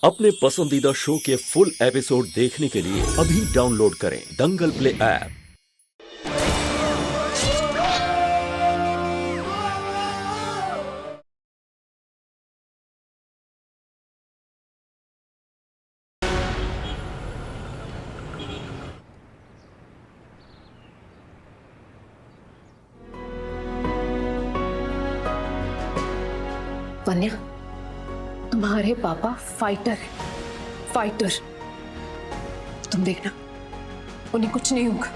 अपने पसंदीदा शो के फुल एपिसोड देखने के लिए अभी डाउनलोड करें दंगल प्ले ऐप। वन्या, तुम्हारे पापा फाइटर है, फाइटर। तुम देखना, उन्हें कुछ नहीं होगा।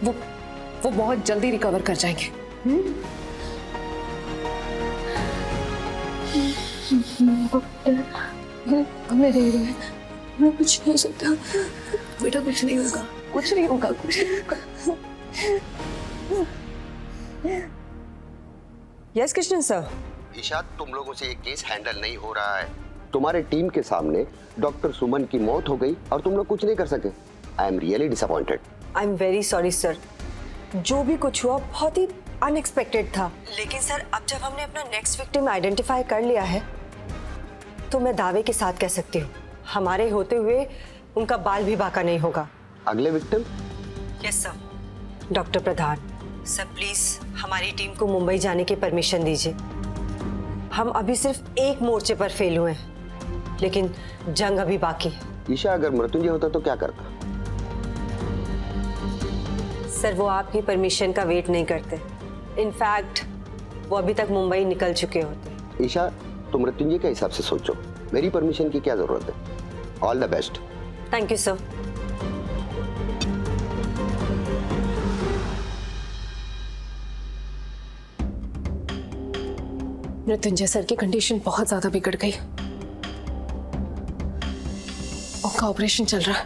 वो बहुत जल्दी रिकवर कर जाएंगे। मैं कुछ नहीं हो सकता बेटा, कुछ नहीं होगा, कुछ नहीं होगा, कुछ नहीं होगा। Yes Krishnan sir. ईशा, तुम लोगों से ये केस हैंडल नहीं हो रहा है। तुम्हारे टीम के सामने डॉक्टर सुमन की मौत हो गई और तुम लोग कुछ नहीं कर सके। I am really disappointed. I am very sorry sir, जो भी कुछ हुआ बहुत ही अनएक्सपेक्टेड था। लेकिन सर, अब जब हमने अपना नेक्स्ट विक्टिम आइडेंटिफाई कर लिया है तो मैं दावे के साथ कह सकती हूँ, हमारे होते हुए उनका बाल भी बाका नहीं होगा। अगले victim? Yes sir, doctor Pradhan. Sir please हमारी टीम को मुंबई जाने की परमिशन दीजिए। हम अभी सिर्फ एक मोर्चे पर फेल हुए हैं, लेकिन जंग अभी बाकी है। ईशा, अगर मृत्युंजय होता तो क्या करता? सर वो आपकी परमिशन का वेट नहीं करते। इनफैक्ट वो अभी तक मुंबई निकल चुके होते। ईशा, तुम मृत्युंजय के हिसाब से सोचो, मेरी परमिशन की क्या जरूरत है। All the best. Thank you sir. Mrityunjay sir की कंडीशन बहुत ज्यादा बिगड़ गई। उनका ऑपरेशन चल रहा है,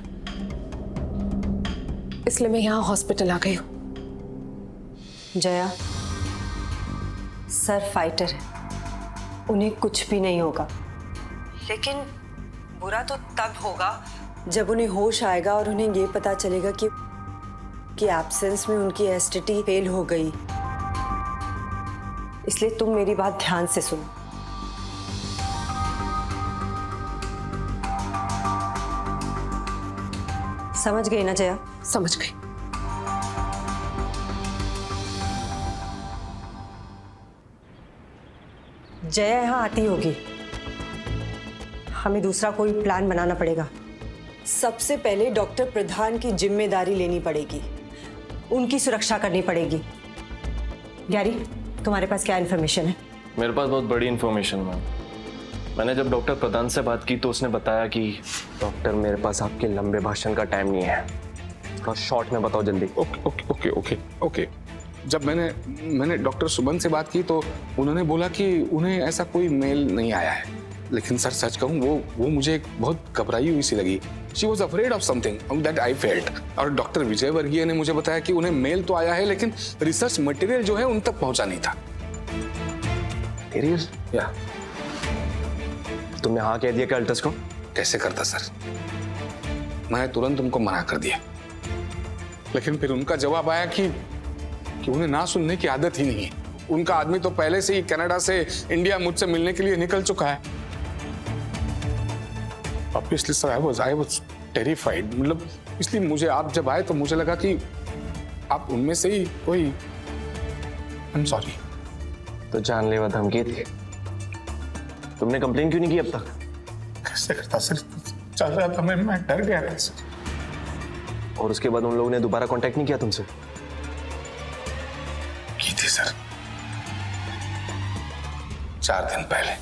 इसलिए मैं यहाँ हॉस्पिटल आ गई हूँ। जया, सर फाइटर है, उन्हें कुछ भी नहीं होगा। लेकिन बुरा तो तब होगा जब उन्हें होश आएगा और उन्हें ये पता चलेगा कि एब्सेंस में उनकी एसटीटी फेल हो गई। इसलिए तुम मेरी बात ध्यान से सुनो। समझ गई ना जया? समझ गई। जया यहाँ आती होगी, हमें दूसरा कोई प्लान बनाना पड़ेगा। सबसे पहले डॉक्टर प्रधान की जिम्मेदारी लेनी पड़ेगी, उनकी सुरक्षा करनी पड़ेगी। गैरी, तुम्हारे पास क्या इन्फॉर्मेशन है? मेरे पास बहुत बड़ी इन्फॉर्मेशन है। मैंने जब डॉक्टर प्रधान से बात की तो उसने बताया कि डॉक्टर, मेरे पास आपके लंबे भाषण का टाइम नहीं है, थोड़ा शॉर्ट में बताओ जल्दी। ओके। जब मैंने डॉक्टर सुमन से बात की तो उन्होंने बोला कि उन्हें ऐसा कोई मेल नहीं आया है। लेकिन सर सच कहूँ, वो मुझे बहुत घबराई हुई सी लगी। She was afraid of something that I felt. और डॉक्टर विजय वर्गीय ने मुझे बताया कि उन्हें मेल तो आया है, लेकिन रिसर्च मटेरियल जो है उन तक पहुंचा नहीं था। या तुमने हाँ कह दिया क्या अल्टस को? कैसे करता सर, मैं तुरंत उनको मना कर दिया। लेकिन फिर उनका जवाब आया कि उन्हें ना सुनने की आदत ही नहीं है। उनका आदमी तो पहले से ही कनाडा से इंडिया मुझसे मिलने के लिए निकल चुका है। Obviously sir, I was terrified। मतलब इसलिए मुझे आप जब आए तो मुझे लगा कि आप उनमें से ही कोई। I'm sorry। तो जानलेवा धमकी थी। तुमने कंप्लेन क्यों नहीं की अब तक? कैसे करता सर, चल रहा था, मैं डर गया था सर। और उसके बाद उन लोगों ने दोबारा कांटेक्ट नहीं किया तुमसे? की थी सर, 4 दिन पहले।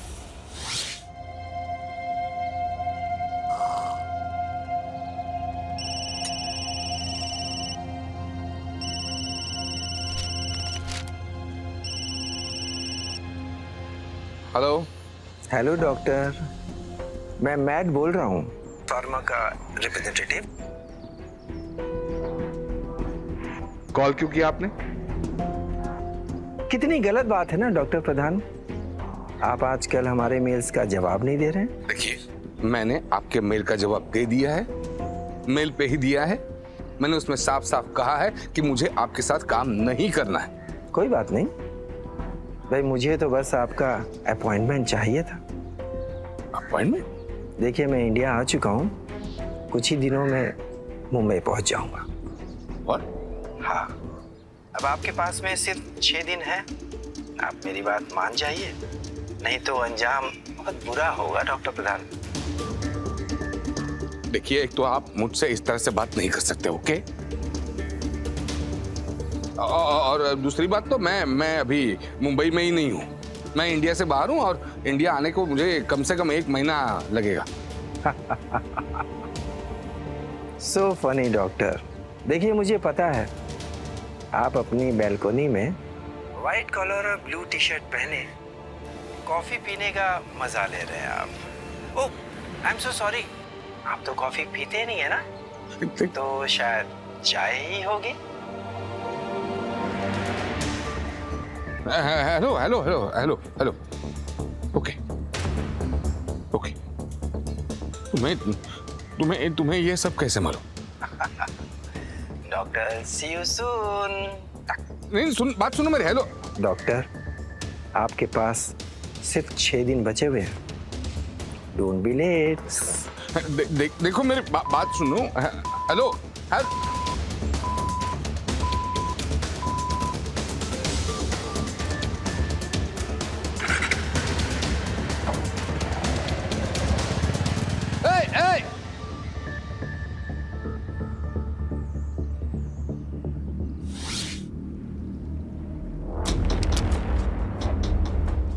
हेलो डॉक्टर, मैं मैट बोल रहा हूँ, फार्मा का रिप्रेजेंटेटिव। कॉल क्यों किया आपने? कितनी गलत बात है ना डॉक्टर प्रधान, आप आजकल हमारे मेल्स का जवाब नहीं दे रहे हैं। देखिए, मैंने आपके मेल का जवाब दे दिया है, मेल पे ही दिया है। मैंने उसमें साफ साफ कहा है कि मुझे आपके साथ काम नहीं करना है। कोई बात नहीं भाई, मुझे तो बस आपका अपॉइंटमेंट चाहिए था। अपॉइंटमेंट? देखिए, मैं इंडिया आ चुका हूँ, कुछ ही दिनों में मुंबई पहुंच जाऊंगा। और हाँ, अब आपके पास में सिर्फ 6 दिन है। आप मेरी बात मान जाइए, नहीं तो अंजाम बहुत बुरा होगा डॉक्टर प्रधान। देखिए, एक तो आप मुझसे इस तरह से बात नहीं कर सकते, ओके? और दूसरी बात तो मैं अभी मुंबई में ही नहीं हूँ, मैं इंडिया से बाहर हूँ और इंडिया आने को मुझे कम से कम 1 महीना लगेगा। So funny doctor. देखिए, मुझे पता है आप अपनी बैल्कोनी में व्हाइट कॉलर और ब्लू टी शर्ट पहने कॉफी पीने का मजा ले रहे हैं आप। ओह, आई एम सो सॉरी, आप तो कॉफी पीते नहीं है ना? तो शायद चाय ही होगी। Hello hello hello hello hello, okay okay. तुम्हें ये सब कैसे मालूम? Doctor, see you soon. नहीं, बात सुनो मेरी। हेलो डॉक्टर, आपके पास सिर्फ 6 दिन बचे हुए हैं। Don't be late. देखो मेरी बात सुनो। हेलो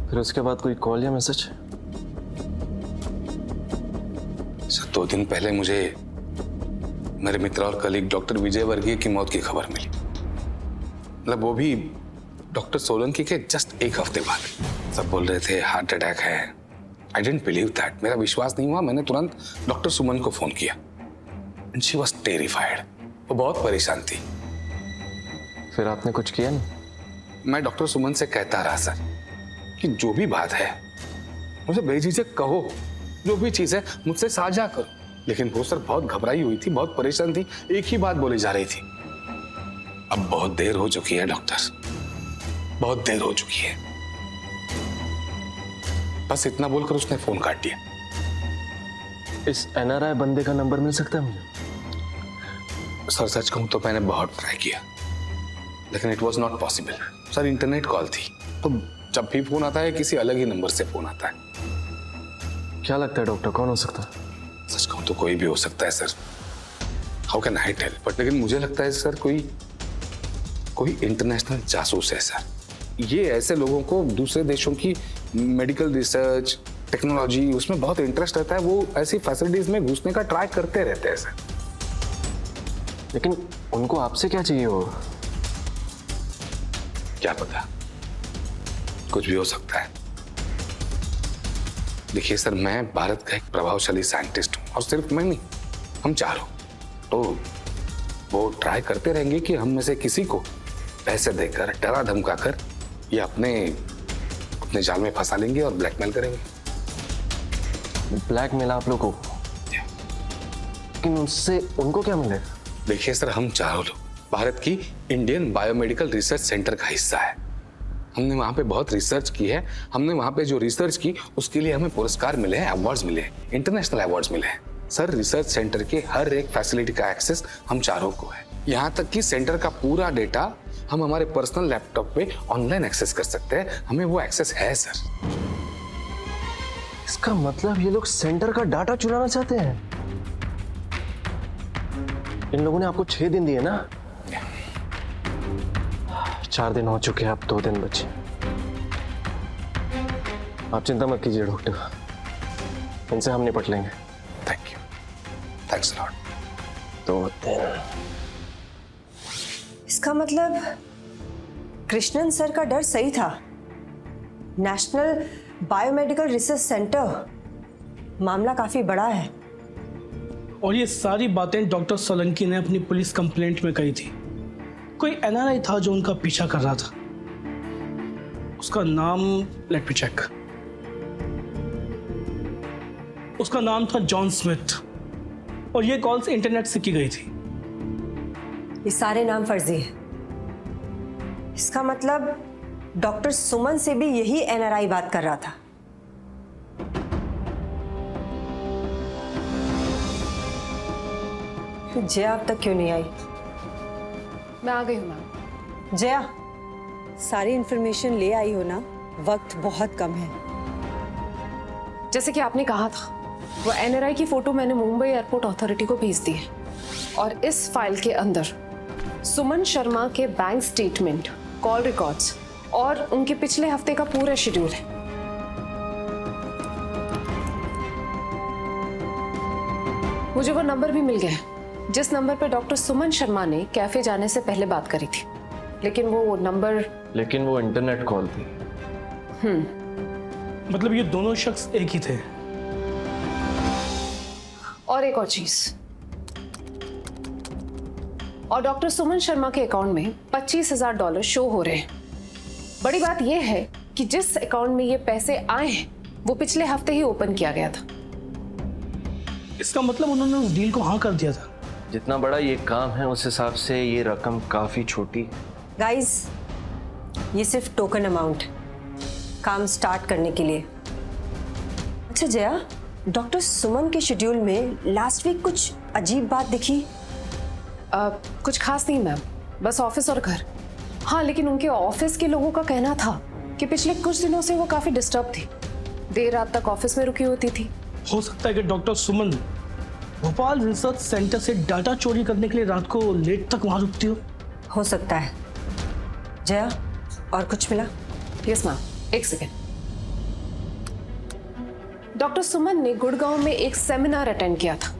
फिर उसके बाद कोई कॉल या मैसेज? सर, 2 दिन पहले मुझे मेरे मित्र और कलीग डॉक्टर विजय वर्गीय की मौत की खबर मिली। मतलब वो भी डॉक्टर सोलंकी के जस्ट 1 हफ्ते बाद। सब बोल रहे थे हार्ट अटैक है। I didn't believe that. मेरा विश्वास नहीं हुआ। मैंने तुरंत डॉक्टर सुमन को फोन किया एंड शी वाज टेरिफाइड। वो बहुत परेशान थी। फिर आपने कुछ किया नहीं? मैं डॉक्टर सुमन से कहता रहा सर कि जो भी बात है मुझे बेझिझक कहो, जो भी चीज है मुझसे साझा करो। लेकिन वो सर बहुत घबराई हुई थी, बहुत परेशान थी, एक ही बात बोली जा रही थी। अब बहुत देर हो चुकी है डॉक्टर, बहुत देर हो चुकी है। बस इतना बोलकर उसने फोन काट दिया। इस NRI बंदे का नंबर मिल सकता है मुझे? सर सच कहूं तो मैंने बहुत ट्राई किया, लेकिन it was not possible. Sir internet call थी, तो जब भी फोन आता है किसी अलग ही नंबर से फोन आता है। क्या लगता है डॉक्टर, कौन हो सकता है? सच कहूं तो कोई भी हो सकता है sir. How can I tell? But लेकिन मुझे लगता है सर कोई इंटरनेशनल जासूस है सर। ये ऐसे लोगों को दूसरे देशों की मेडिकल रिसर्च, टेक्नोलॉजी, उसमें बहुत इंटरेस्ट रहता है। वो ऐसी फैसिलिटीज में घुसने का ट्राई करते रहते हैं सर। लेकिन उनको आपसे क्या चाहिए हो? क्या पता, कुछ भी हो सकता है। देखिए सर, मैं भारत का एक प्रभावशाली साइंटिस्ट हूं, और सिर्फ मैं नहीं, हम चारों। तो वो ट्राई करते रहेंगे कि हम में से किसी को पैसे देकर, डरा धमका कर ये अपने जाल में फंसा लेंगे और ब्लैकमेल करेंगे। ब्लैकमेल आप लोगों को? लेकिन उससे उनको क्या मिलेगा? देखिए सर, हम चारों लोग भारत की इंडियन बायोमेडिकल रिसर्च सेंटर का हिस्सा है। हमने वहाँ पे बहुत रिसर्च की है। हमने वहाँ पे जो रिसर्च की उसके लिए हमें पुरस्कार मिले हैं, अवार्ड्स मिले हैं, इंटरनेशनल अवार्ड्स मिले हैं। सर, रिसर्च सेंटर के हर एक फैसिलिटी का एक्सेस हम चारों को है। यहाँ तक कि सेंटर का पूरा डेटा हम हमारे पर्सनल लैपटॉप पे ऑनलाइन एक्सेस कर सकते हैं। हमें वो एक्सेस है सर। इसका मतलब ये लोग सेंटर का डाटा चुराना चाहते हैं। इन लोगों ने आपको 6 दिन दिए ना? 4 दिन हो चुके हैं, अब 2 दिन बचे। आप चिंता मत कीजिए डॉक्टर, इनसे हम निपट लेंगे। Thank you, thanks lot. 2 दिन। इसका मतलब कृष्णन सर का डर सही था। नेशनल बायोमेडिकल रिसर्च सेंटर, मामला काफी बड़ा है। और ये सारी बातें डॉक्टर सोलंकी ने अपनी पुलिस कंप्लेंट में कही थी। कोई NRI था जो उनका पीछा कर रहा था। उसका नाम, लेट मी चेक, उसका नाम था जॉन स्मिथ, और ये कॉल्स इंटरनेट से की गई थी। ये सारे नाम फर्जी हैं। इसका मतलब डॉक्टर सुमन से भी यही NRI बात कर रहा था। तो जया अब तक क्यों नहीं आई? मैं आ गई हूँ मैम। जया, सारी इन्फॉर्मेशन ले आई हो ना? वक्त बहुत कम है। जैसे कि आपने कहा था, वो एनआरआई की फोटो मैंने मुंबई एयरपोर्ट अथॉरिटी को भेज दी है और इस फाइल के अंदर सुमन शर्मा के बैंक स्टेटमेंट, कॉल रिकॉर्ड्स और उनके पिछले हफ्ते का पूरा शेड्यूल है। मुझे वो नंबर भी मिल गया है जिस नंबर पर डॉक्टर सुमन शर्मा ने कैफे जाने से पहले बात करी थी, लेकिन वो इंटरनेट कॉल थी। मतलब ये दोनों शख्स एक ही थे। और एक और चीज, और डॉक्टर सुमन शर्मा के अकाउंट में $25,000 शो हो रहे हैं। बड़ी बात यह है कि जिस अकाउंट में ये पैसे आए हैं वो पिछले हफ्ते ही ओपन किया गया था। इसका मतलब उन्होंने उस डील को हाँ कर दिया था। जितना बड़ा ये काम है उस हिसाब से ये रकम काफी छोटी है। गाइस, ये सिर्फ टोकन अमाउंट, काम स्टार्ट करने के लिए। अच्छा जया, डॉक्टर सुमन के शेड्यूल में लास्ट वीक कुछ अजीब बात दिखी? कुछ खास नहीं मैम, बस ऑफिस और घर। हाँ, लेकिन उनके ऑफिस के लोगों का कहना था कि पिछले कुछ दिनों से वो काफी डिस्टर्ब थी, देर रात तक ऑफिस में रुकी होती थी। हो सकता है कि डॉक्टर सुमन भोपाल रिसर्च सेंटर से डाटा चोरी करने के लिए रात को लेट तक वहां रुकती हो सकता है। जया, और कुछ मिला? यस मैम, एक सेकेंड। डॉक्टर सुमन ने गुड़गांव में एक सेमिनार अटेंड किया था।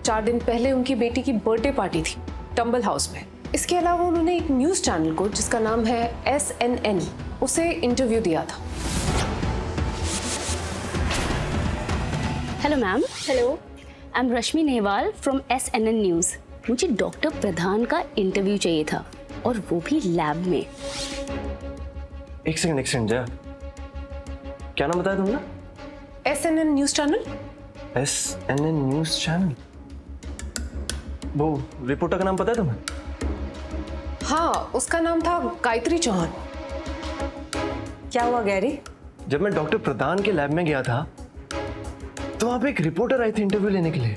4 दिन पहले उनकी बेटी की बर्थडे पार्टी थी टंबल हाउस में। इसके अलावा उन्होंने एक न्यूज चैनल को जिसका नाम है SNN, उसे इंटरव्यू दिया था। Hello ma'am. Hello, I am Rashmi Nehwal from SNN news. मुझे डॉक्टर प्रधान का इंटरव्यू चाहिए था और वो भी लैब में। एक सेकंड जया, क्या नाम बताया तुमने? SNN news channel. SNN news channel? वो रिपोर्टर का नाम पता है तुम्हें? हाँ, उसका नाम था गायत्री चौहान। क्या हुआ गैरी? जब मैं डॉक्टर प्रधान के लैब में गया था तो वहां पे एक रिपोर्टर आई थी इंटरव्यू लेने के लिए।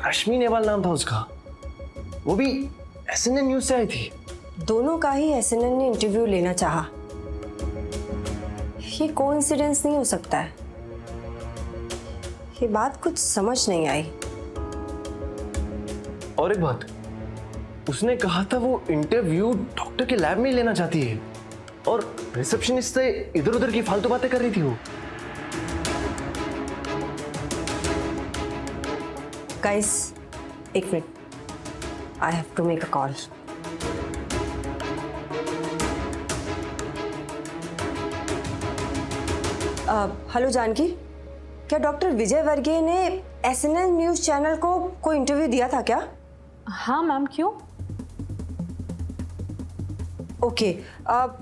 रश्मि नेवाल नाम था उसका, वो भी SNN न्यूज से आई थी। दोनों का ही SNN ने इंटरव्यू लेना चाहा। ये कोइंसिडेंस नहीं हो सकता है। ये बात कुछ समझ नहीं आई। और एक बात, उसने कहा था वो इंटरव्यू डॉक्टर के लैब में ही लेना चाहती है और रिसेप्शनिस्ट से इधर उधर की फालतू बातें कर रही थी वो। गाइस, एक minute, I have to make a call. Hello Janaki, क्या डॉक्टर विजय वर्गीय ने SNN न्यूज चैनल को कोई इंटरव्यू दिया था क्या? हाँ मैम, क्यों? ओके,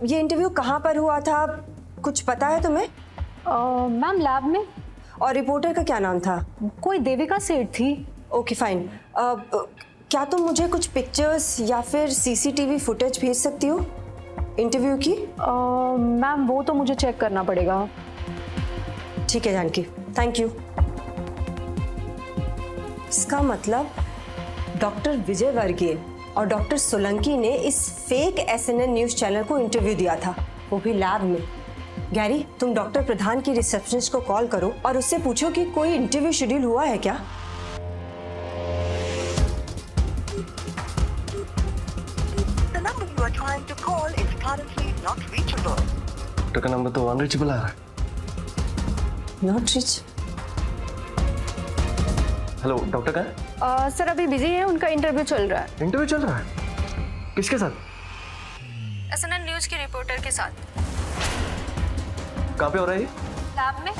ये इंटरव्यू कहाँ पर हुआ था, कुछ पता है तुम्हें? मैम लैब में। और रिपोर्टर का क्या नाम था? कोई देविका सेठ थी। Okay fine. क्या तुम मुझे कुछ पिक्चर्स या फिर CCTV फुटेज भेज सकती हो इंटरव्यू की? मैम वो तो मुझे चेक करना पड़ेगा। ठीक है जानकी, थैंक यू। इसका मतलब डॉक्टर विजय वर्गीय और डॉक्टर सोलंकी ने इस फेक SNN न्यूज चैनल को इंटरव्यू दिया था, वो भी लैब में। गैरी, तुम डॉक्टर प्रधान की रिसेप्शनिस्ट को कॉल करो और उससे पूछो कि कोई इंटरव्यू शेड्यूल हुआ है क्या। डॉक्टर का नंबर तो अनरीचेबल आ रहा है। Not rich. हेलो, डॉक्टर कहाँ है? सर अभी बिजी है, उनका इंटरव्यू चल रहा है। इंटरव्यू चल रहा है? किसके साथ? SNN न्यूज के रिपोर्टर के साथ। कहाँ पे हो रहा है ये? लैब में।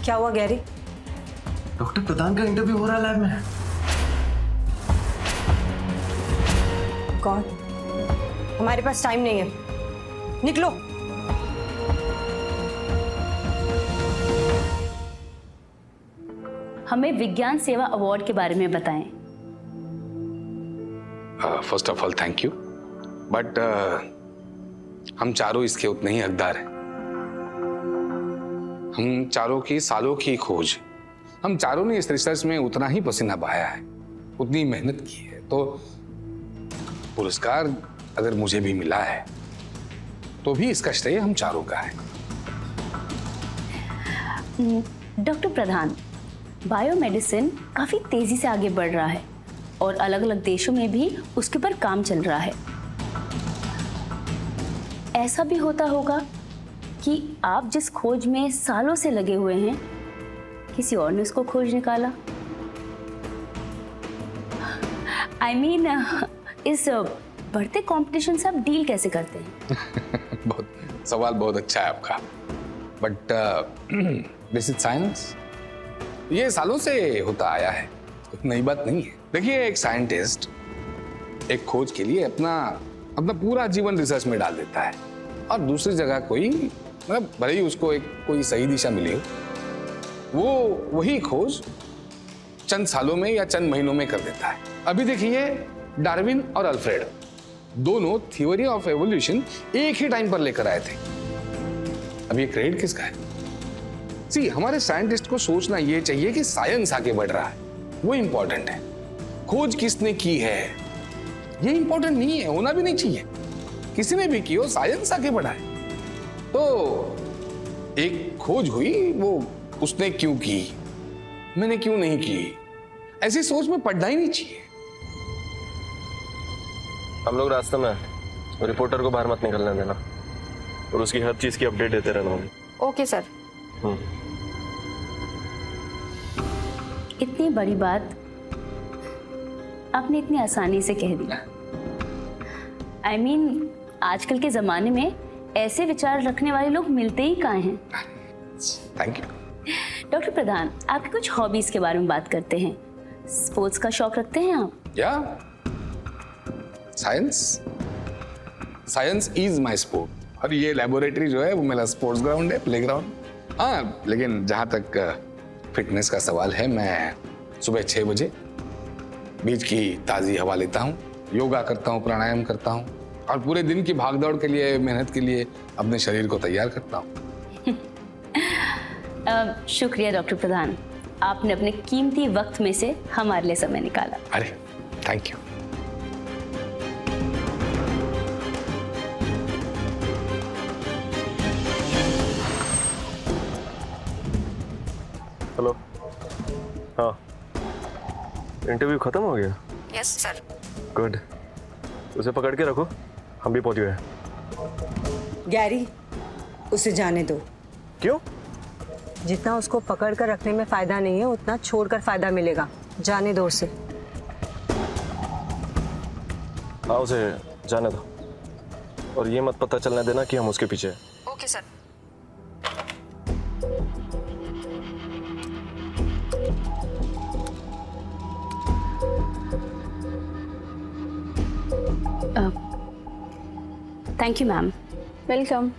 क्या हुआ गैरी? डॉक्टर प्रधान का इंटरव्यू हो रहा है लैब में। कौन? हमारे पास टाइम नहीं है, निकलो। हमें विज्ञान सेवा अवार्ड के बारे में बताएं। First of all thank you, but हम चारों इसके उतने ही हकदार हैं। हम चारों की सालों की खोज, हम चारों ने इस रिसर्च में उतना ही पसीना बहाया है, उतनी मेहनत की है, तो पुरस्कार अगर मुझे भी मिला है तो भी इसका श्रेय हम चारों का है। डॉक्टर प्रधान, बायोमेडिसिन काफ़ी तेज़ी से आगे बढ़ रहा है और अलग अलग देशों में भी उसके ऊपर काम चल रहा है। ऐसा भी होता होगा कि आप जिस खोज में सालों से लगे हुए हैं, किसी और ने उसको खोज निकाला। I mean, इस बढ़ते कंपटीशन से आप डील कैसे करते हैं? सवाल बहुत अच्छा है आपका, बट दिस इज साइंस। ये सालों से होता आया है, कोई नई बात नहीं है। देखिए, एक साइंटिस्ट एक खोज के लिए अपना पूरा जीवन रिसर्च में डाल देता है और दूसरी जगह कोई, मतलब भले ही उसको कोई सही दिशा मिली हो, वो वही खोज चंद सालों में या चंद महीनों में कर देता है। अभी देखिए, डार्विन और अल्फ्रेड दोनों थ्योरी ऑफ एवोल्यूशन एक ही टाइम पर लेकर आए थे। अब ये क्रेडिट किसका है? सी, हमारे साइंटिस्ट को सोचना ये चाहिए कि साइंस आगे बढ़ रहा है, वो इंपॉर्टेंट है। खोज किसने की है ये इंपॉर्टेंट नहीं है, होना भी नहीं चाहिए। किसी ने भी की हो, साइंस आगे बढ़ा है। तो एक खोज हुई, वो उसने क्यों की, मैंने क्यों नहीं की, ऐसी सोच में पड़ना ही नहीं चाहिए। हम लोग रास्ते में हैं, रिपोर्टर को बाहर मत निकलने देना और उसकी हर चीज की अपडेट देते रहना होगी। Okay sir. इतनी बड़ी बात आपने इतनी आसानी से कह दी। I mean, आजकल के जमाने में ऐसे विचार रखने वाले लोग मिलते ही कहाँ हैं। Thank you. डॉक्टर प्रधान, आपकी कुछ हॉबीज के बारे में बात करते हैं। स्पोर्ट्स का शौक रखते हैं आप? या साइंस इज माय स्पोर्ट। और ये लेबोरेटरी जो है वो मेरा स्पोर्ट्स ग्राउंड है, प्लेग्राउंड। हाँ, लेकिन जहाँ तक फिटनेस का सवाल है, मैं सुबह 6 बजे बीच की ताज़ी हवा लेता हूँ, योगा करता हूँ, प्राणायाम करता हूँ और पूरे दिन की भागदौड़ के लिए, मेहनत के लिए अपने शरीर को तैयार करता हूँ। शुक्रिया डॉक्टर प्रधान, आपने अपने कीमती वक्त में से हमारे लिए समय निकाला। अरे, थैंक यू। हेलो। हाँ, इंटरव्यू खत्म हो गया? Yes sir. गुड, उसे पकड़ के रखो, हम भी पहुंच गए। गैरी, उसे जाने दो। क्यों? जितना उसको पकड़ कर रखने में फायदा नहीं है, उतना छोड़कर फायदा मिलेगा। जाने दो उसे। हाँ, उसे जाने दो और ये मत पता चलने देना कि हम उसके पीछे हैं। Okay sir. Thank you ma'am. Welcome.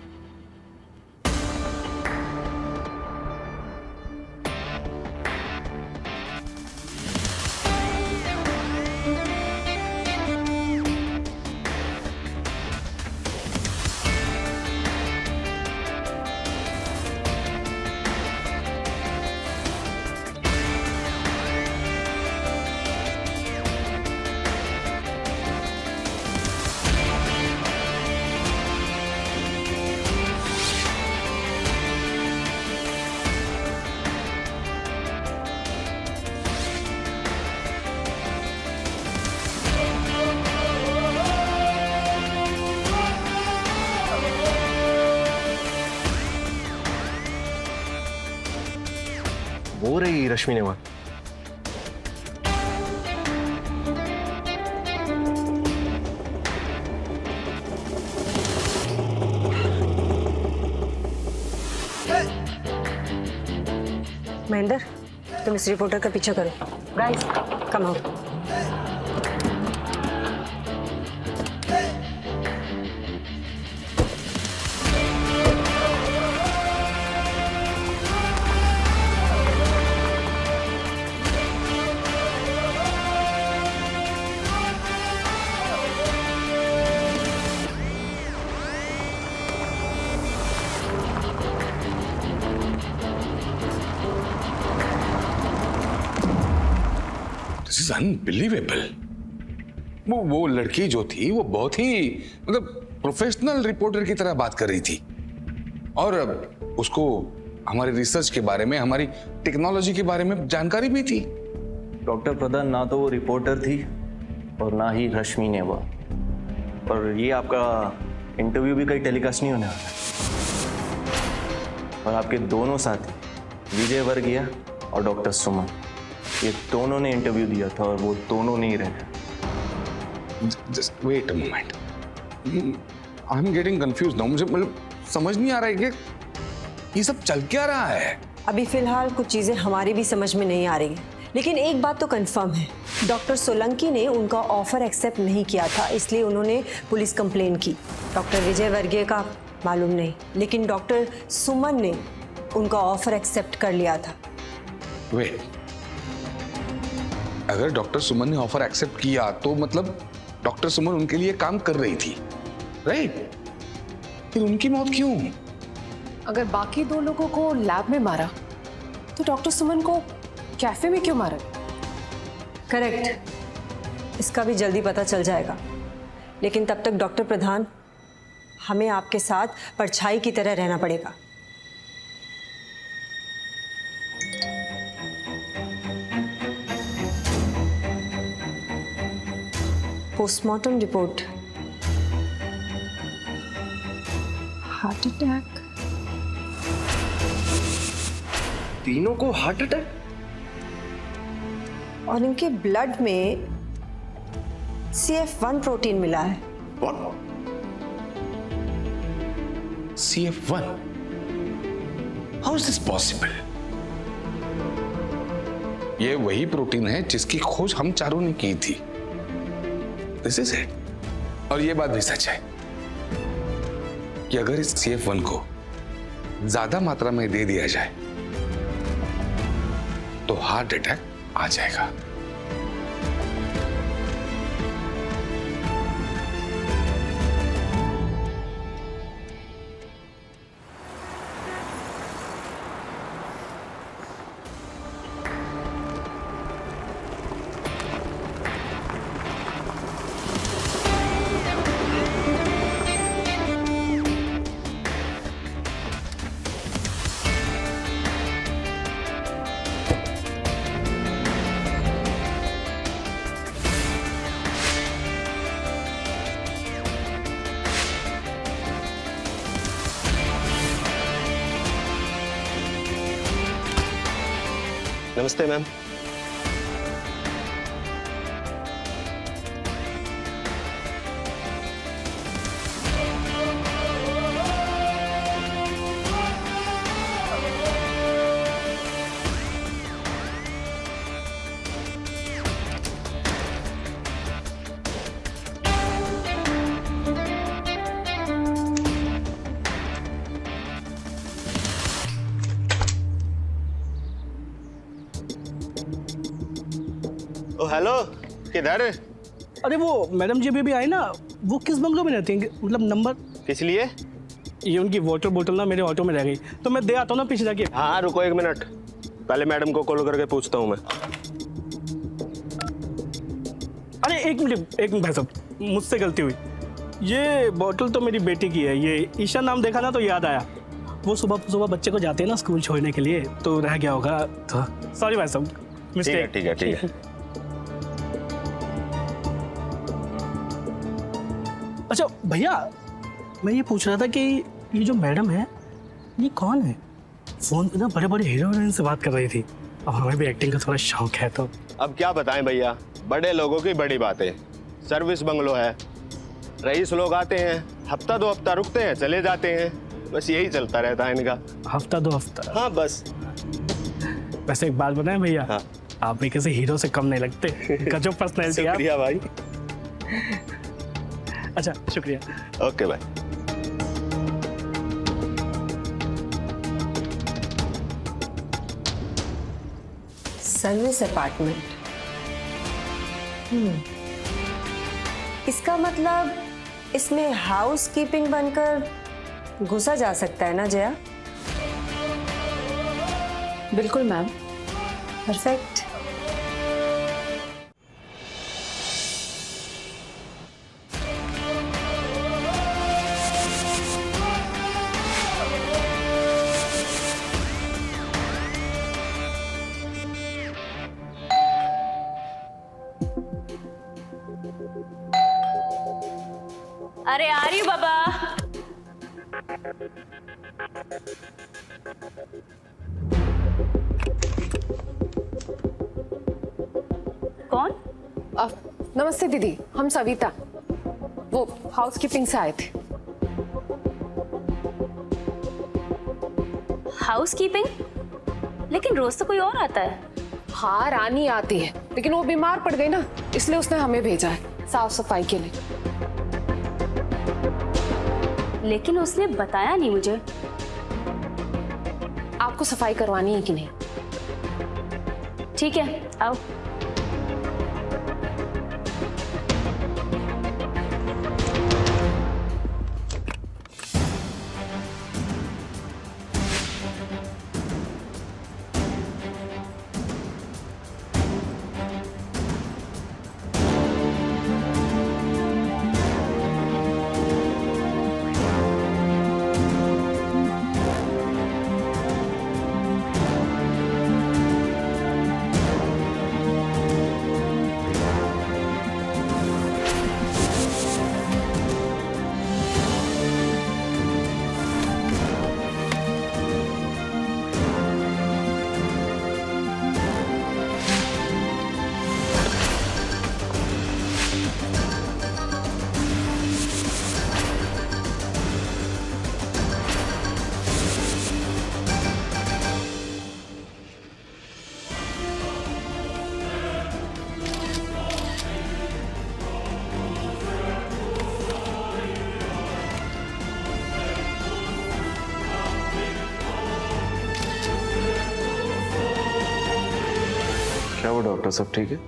वो रही रश्मि नेवाल। महेंद्र, तुम इस रिपोर्टर का पीछा करो। Guys, come on. Is unbelievable. वो लड़की जो थी वो बहुत ही मतलब प्रोफेशनल रिपोर्टर की तरह बात कर रही थी, और उसको हमारी रिसर्च के बारे में, हमारी टेक्नोलॉजी के बारे में जानकारी भी थी। डॉक्टर प्रधान, ना तो वो रिपोर्टर थी और ना ही रश्मि नेवाल, और ये आपका इंटरव्यू भी कहीं टेलीकास्ट नहीं होने वाला। और आपके दोनों साथी विजय वर्गीय और डॉक्टर सुमन, ये दोनों ने इंटरव्यू दिया था और वो दोनों नहीं रहे। Just wait a moment, I am getting confuse now. मुझे मतलब समझ नहीं आ रहा है कि ये सब चल क्या रहा है। अभी फिलहाल कुछ चीज़ें हमारी भी समझ में नहीं आ रही हैं, लेकिन एक बात तो कंफर्म है, डॉक्टर सोलंकी ने उनका ऑफर एक्सेप्ट नहीं किया था, इसलिए उन्होंने पुलिस कंप्लेन की। डॉक्टर विजय वर्गीय का मालूम नहीं, लेकिन डॉक्टर सुमन ने उनका ऑफर एक्सेप्ट कर लिया था। वेट, अगर डॉक्टर सुमन ने ऑफर एक्सेप्ट किया तो मतलब डॉक्टर सुमन उनके लिए काम कर रही थी, राइट? फिर उनकी मौत क्यों? अगर बाकी 2 लोगों को लैब में मारा तो डॉक्टर सुमन को कैफे में क्यों मारा? करेक्ट, इसका भी जल्दी पता चल जाएगा, लेकिन तब तक डॉक्टर प्रधान, हमें आपके साथ परछाई की तरह रहना पड़ेगा। Postmortem report, heart attack. तीनों को हार्ट अटैक? और इनके ब्लड में CF1 प्रोटीन मिला है। CF1? How is this possible? ये वही प्रोटीन है जिसकी खोज हम चारों ने की थी। This is it. और ये बात भी सच है कि अगर इस CF1 को ज्यादा मात्रा में दे दिया जाए तो हार्ट अटैक आ जाएगा। नमस्ते मैम। हेलो, किधर? अरे वो मैडम जी अभी आई ना, वो किस बंगलों में रहती हैं, मतलब नंबर? किस लिए? ये उनकी वाटर बोतल ना मेरे ऑटो में रह गई, तो मैं दे आता हूँ ना पीछे जाके। हाँ रुको 1 मिनट, पहले मैडम को कॉल करके पूछता हूँ मैं। अरे एक मिनट भाई साहब, मुझसे गलती हुई। ये बोतल तो मेरी बेटी की है, ये ईशा नाम देखा ना तो याद आया। वो सुबह बच्चे को जाते हैं ना स्कूल छोड़ने के लिए, तो रह गया होगा, तो सॉरी भाई साहब, मिस्टेक। ठीक है। अच्छा भैया, मैं ये पूछ रहा था कि ये जो मैडम है ये कौन है? फोन पे ना बड़े बड़े हीरो से बात कर रही थी, अब हमें भी एक्टिंग का थोड़ा शौक है, तो अब क्या बताएं भैया, बड़े लोगों की बड़ी बातें। सर्विस बंगलो है, रईस लोग आते हैं, हफ्ता 2 हफ्ता रुकते हैं, चले जाते हैं, बस यही चलता रहता है इनका। हफ्ता 2 हफ्ता? हाँ बस। वैसे एक बात बताएं भैया, हाँ। आप भी किसी हीरो से कम नहीं लगते, गजब पर्सनैलिटी है। शुक्रिया भाई। अच्छा शुक्रिया। ओके भाई। सर्विस अपार्टमेंट, इसका मतलब इसमें हाउस कीपिंग बनकर घुसा जा सकता है ना जया? बिल्कुल मैम। परफेक्ट। अरे आ रही हूँ बाबा। कौन? नमस्ते दीदी, हम सविता, वो हाउसकीपिंग से आए थे। हाउसकीपिंग? लेकिन रोज तो कोई और आता है। हाँ, रानी आती है, लेकिन वो बीमार पड़ गई ना, इसलिए उसने हमें भेजा है साफ सफाई के लिए। लेकिन उसने बताया नहीं मुझे। आपको सफाई करवानी है कि नहीं? ठीक है, आओ। क्या वो डॉक्टर सब ठीक है?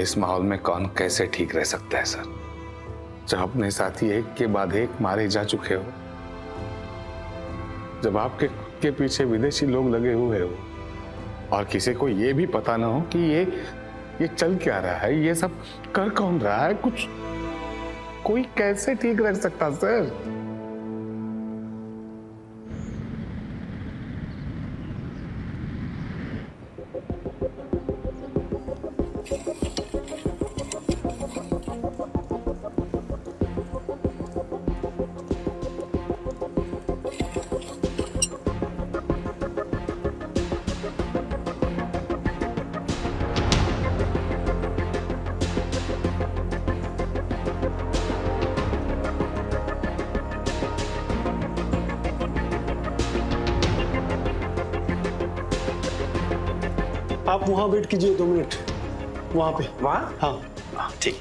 इस माहौल में कौन कैसे ठीक रह सकता है सर, जब अपने साथी एक के बाद एक मारे जा चुके हो, जब आपके के पीछे विदेशी लोग लगे हुए हो और किसी को ये भी पता ना हो कि ये चल क्या रहा है, ये सब कर कौन रहा है, कुछ कोई कैसे ठीक रह सकता सर? आप वहां वेट कीजिए 2 मिनट, वहां पे। वहाँ? हाँ ठीक।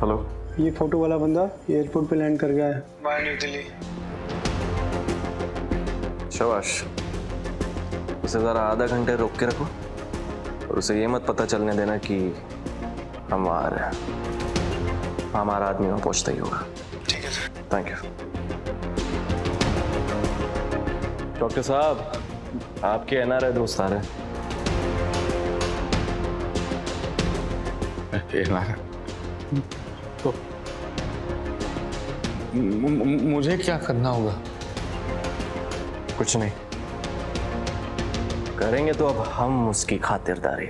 हेलो, ये फोटो वाला बंदा एयरपोर्ट पे लैंड कर गया है, बाय न्यू दिल्ली। शाबाश। उसे जरा आधा घंटे रोक के रखो और उसे ये मत पता चलने देना कि हम आ रहे हैं। हमारा आदमी वहां पहुंचता ही होगा। ठीक है सर। Thank you. डॉक्टर साहब, आपके एनआरआई दोस्त आ रहे हैं। तो मुझे क्या करना होगा? कुछ नहीं करेंगे तो अब हम उसकी खातिरदारी।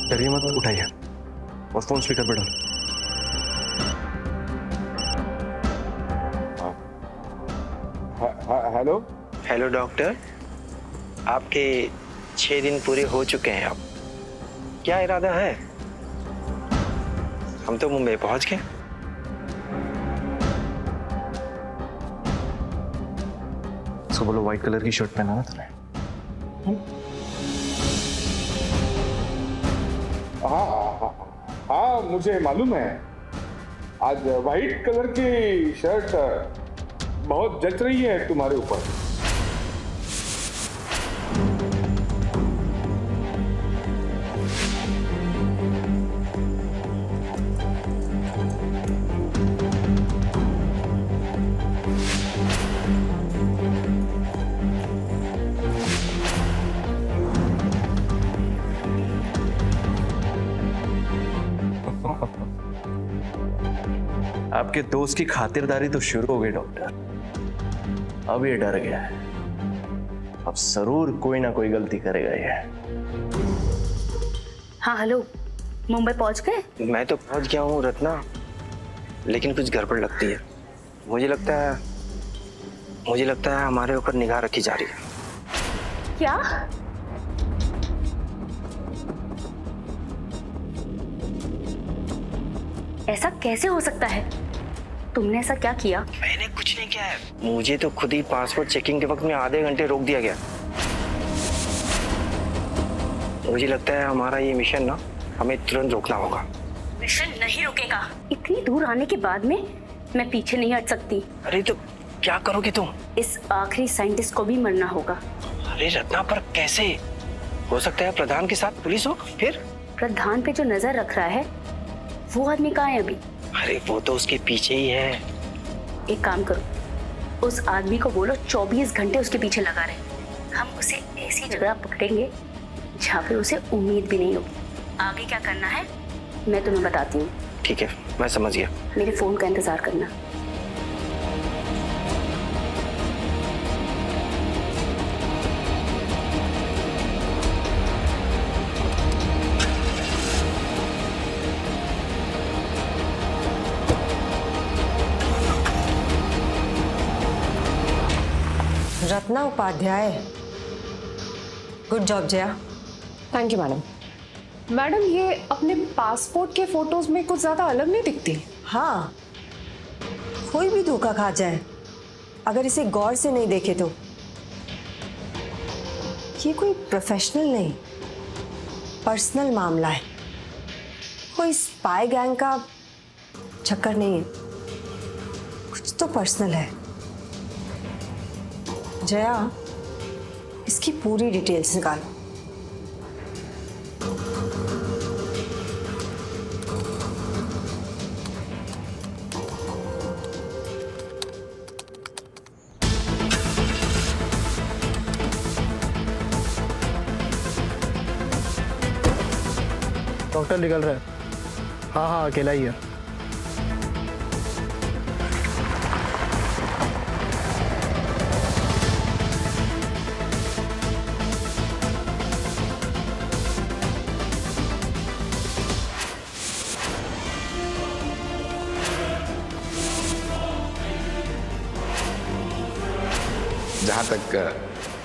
डरिए मत, उठाइए और फोन स्पीकर पे डालो। हेलो। हेलो डॉक्टर, आपके 6 दिन पूरे हो चुके हैं। अब क्या इरादा है? हम तो मुंबई पहुंच गए। उसको बोलो व्हाइट कलर की शर्ट पहना ना तूने। हाँ मुझे मालूम है। आज वाइट कलर की शर्ट बहुत जच रही है तुम्हारे ऊपर। आपके दोस्त की खातिरदारी तो शुरू हो गई डॉक्टर। अब ये डर गया है, अब जरूर कोई ना कोई गलती करेगा ये। हाँ हेलो, मुंबई पहुंच गए? मैं तो पहुंच गया हूँ रत्ना, लेकिन कुछ गड़बड़ लगती है। मुझे लगता है हमारे ऊपर निगाह रखी जा रही है। क्या? ऐसा कैसे हो सकता है? तुमने ऐसा क्या किया? मैंने कुछ नहीं किया है, मुझे तो खुद ही पासपोर्ट चेकिंग के वक्त में आधे घंटे रोक दिया गया। मुझे लगता है हमारा ये मिशन ना हमें तुरंत रोकना होगा। मिशन नहीं रुकेगा। इतनी दूर आने के बाद में मैं पीछे नहीं हट सकती। अरे तो क्या करोगे तुम? इस आखिरी साइंटिस्ट को भी मरना होगा। अरे रत्ना, पर कैसे? हो सकता है प्रधान के साथ पुलिस हो। फिर प्रधान पे जो नजर रख रहा है वो आदमी कहाँ है अभी? अरे वो तो उसके पीछे ही है। एक काम करो, उस आदमी को बोलो 24 घंटे उसके पीछे लगा रहे। हम उसे ऐसी जगह पकड़ेंगे जहाँ पे उसे उम्मीद भी नहीं होगी। आगे क्या करना है मैं तुम्हें बताती हूँ। ठीक है, मैं समझ गया। मेरे फोन का इंतजार करना। Ratna Upadhyay, good job Jaya. Thank you madam. Madam ये अपने पासपोर्ट के फोटोज में कुछ ज्यादा अलग नहीं दिखती। हाँ, कोई भी धोखा खा जाए अगर इसे गौर से नहीं देखे तो। ये कोई प्रोफेशनल नहीं, पर्सनल मामला है। कोई स्पाई गैंग का चक्कर नहीं है, कुछ तो पर्सनल है। जया, इसकी पूरी डिटेल्स निकालो। डॉक्टर निकल रहा है। हाँ अकेला ही है। जहाँ तक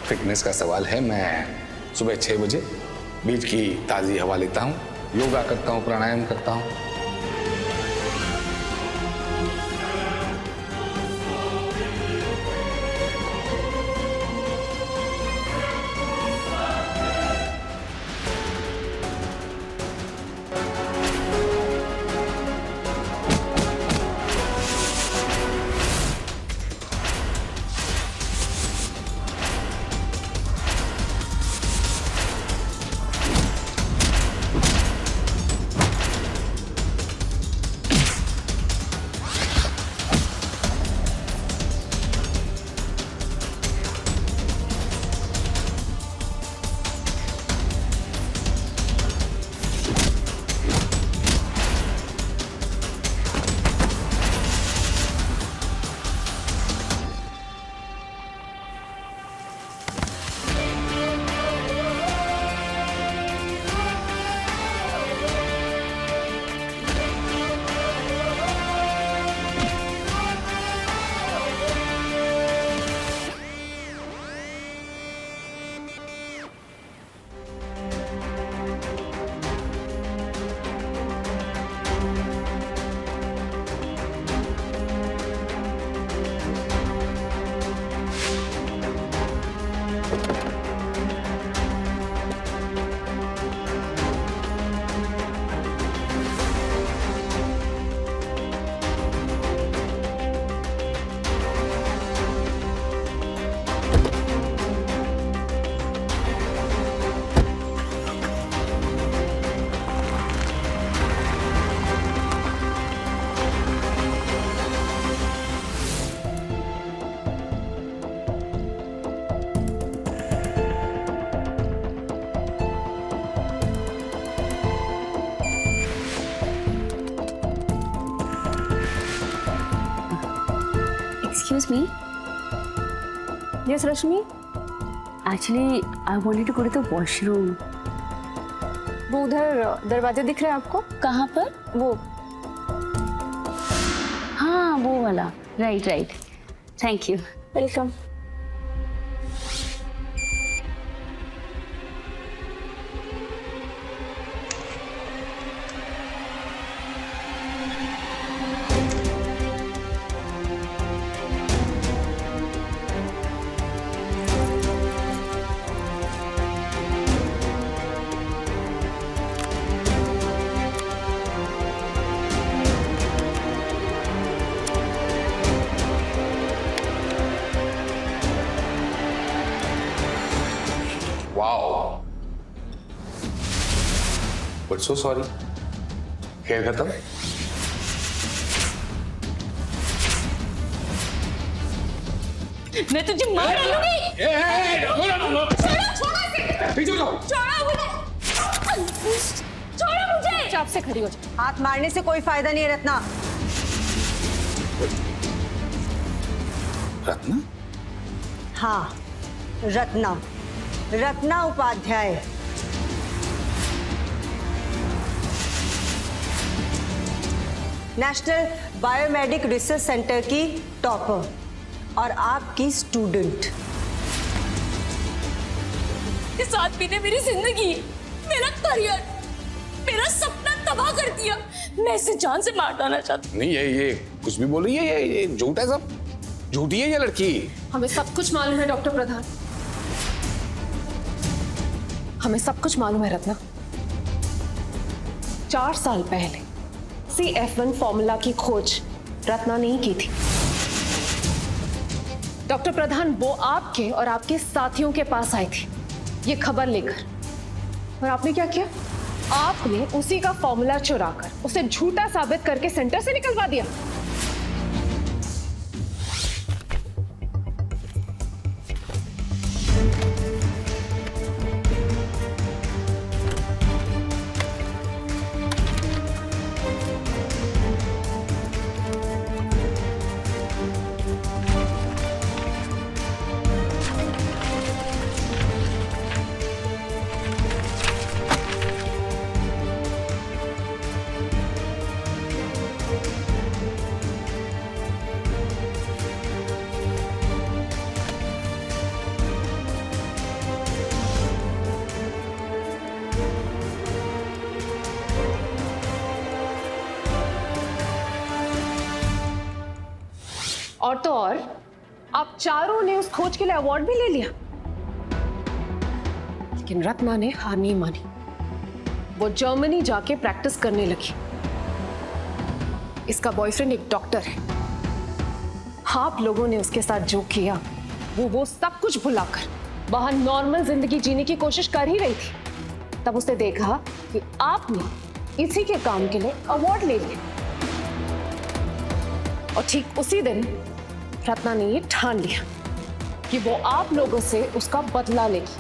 फिटनेस का सवाल है, मैं सुबह 6 बजे बीच की ताज़ी हवा लेता हूँ, योगा करता हूँ, प्राणायाम करता हूँ। Excuse me. Yes Rashmi, Actually, I wanted to go to the washroom. वो उधर दरवाजे दिख रहे हैं आपको? कहाँ पर? वो हाँ, वो वाला. Right, right. Thank you. Welcome. Wow, but so sorry. खेल खत्म. मैं तुझे मार डालूंगी. छोड़ो मुझे. चाप से खड़ी हो जा. हाथ मारने से कोई फायदा नहीं है रत्ना. रत्ना? हाँ, Ratna. Ratna Upadhyay. National biomedic research centre की टॉपर और आपकी स्टूडेंट. इस आदमी ने मेरी जिंदगी, मेरा करियर, मेरा सपना तबाह कर दिया. मैं इसे जान से मार डालना चाहती हूँ. नहीं, ये कुछ भी बोल रही है. ये झूठ है सब. झूठी है ये लड़की. हमें सब कुछ मालूम है डॉक्टर प्रधान. हमें सब कुछ मालूम है रत्ना. 4 साल पहले CF1 फॉर्मूला की खोज रत्ना ने ही की थी. डॉक्टर प्रधान, वो आपके और आपके साथियों के पास आई थी ये खबर लेकर. और आपने क्या किया? आपने उसी का फॉर्मूला चुराकर उसे झूठा साबित करके सेंटर से निकलवा दिया. और तो और आप चारों ने उस खोज के लिए अवार्ड भी ले लिया. लेकिन रत्ना ने हार नहीं मानी. वो जर्मनी जाके प्रैक्टिस करने लगी. इसका बॉयफ्रेंड एक डॉक्टर है. आप लोगों ने उसके साथ जो किया वो सब कुछ भुलाकर बाहर नॉर्मल जिंदगी जीने की कोशिश कर ही रही थी. तब उसने देखा कि आपने इसी के काम के लिए अवार्ड ले लिया. और ठीक उसी दिन रत्ना ने ये ठान लिया कि वो आप लोगों से उसका बदला लेगी.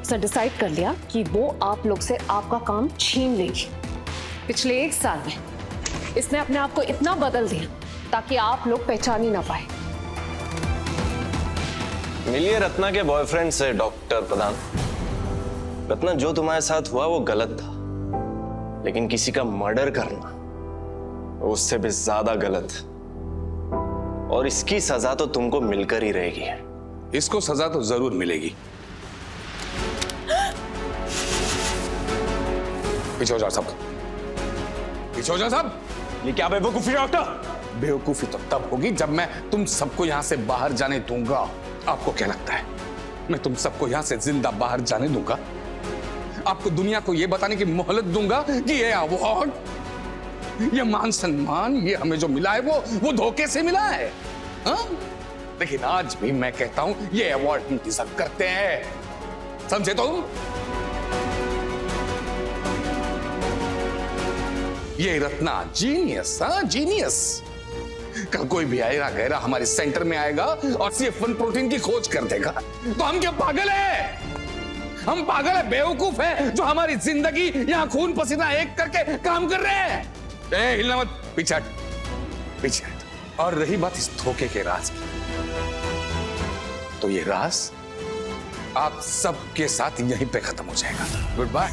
उसने डिसाइड कर लिया कि वो आप लोग से आपका काम छीन लेगी. पिछले 1 साल में इसने अपने आप को इतना बदल दिया ताकि आप लोग पहचान ही ना पाए. मिलिए रत्ना के बॉयफ्रेंड से डॉक्टर प्रधान. रत्ना, जो तुम्हारे साथ हुआ वो गलत था, लेकिन किसी का मर्डर करना उससे भी ज्यादा गलत. और इसकी सजा तो तुमको मिलकर ही रहेगी. इसको सजा तो जरूर मिलेगी. पीछे हो जाओ सब. पीछे हो जाओ सब. ये क्या बेवकूफी डॉक्टर? बेवकूफी तो तब होगी जब मैं तुम सबको यहां से बाहर जाने दूंगा. आपको क्या लगता है मैं तुम सबको यहां से जिंदा बाहर जाने दूंगा? आपको दुनिया को यह बताने की मोहलत दूंगा कि ये अवार्ड, ये मान सम्मान, ये हमें जो मिला है वो धोखे से मिला है? हाँ? लेकिन आज भी मैं कहता हूं ये अवार्ड हम डिजर्व करते हैं. समझे तुम? ये रत्ना जीनियस. हाँ, जीनियस. कल कोई भी आएगा गहरा हमारे सेंटर में आएगा और CF1 प्रोटीन की खोज कर देगा. तो हम क्या पागल है? हम पागल है, बेवकूफ है जो हमारी जिंदगी यहां खून पसीना एक करके काम कर रहे हैं. हिलना मत. पीछे हट. पीछे हट. और रही बात इस धोखे के राज की, तो ये राज आप सबके साथ यहीं पे खत्म हो जाएगा। Good bye.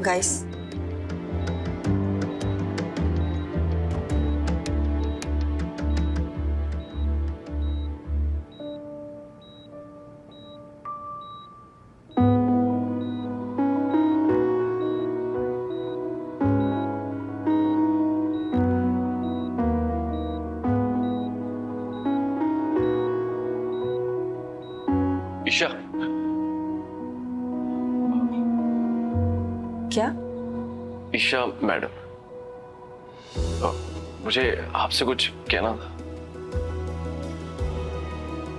गाइस, ईशा, क्या? ईशा मैडम, मुझे आपसे कुछ कहना था।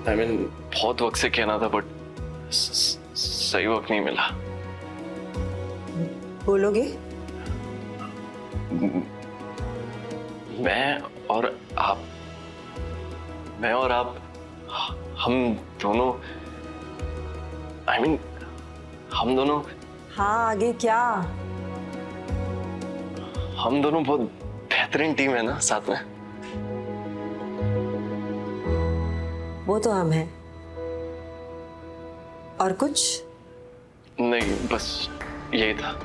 I mean, बहुत वक्त से कहना था, बट सही वक्त नहीं मिला। बोलोगे? मैं और आप हम दोनों, I mean, हम दोनों, हाँ, आगे क्या? हम दोनों बहुत बेहतरीन टीम है ना साथ में। वो तो हम हैं। और कुछ? नहीं, बस यही था।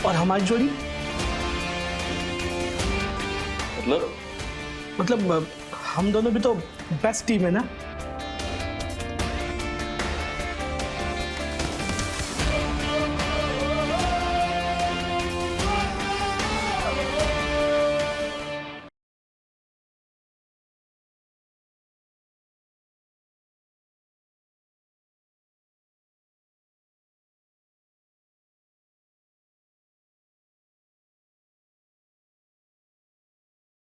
और हमारी जोड़ी? मतलब हम दोनों भी तो बेस्ट टीम है ना।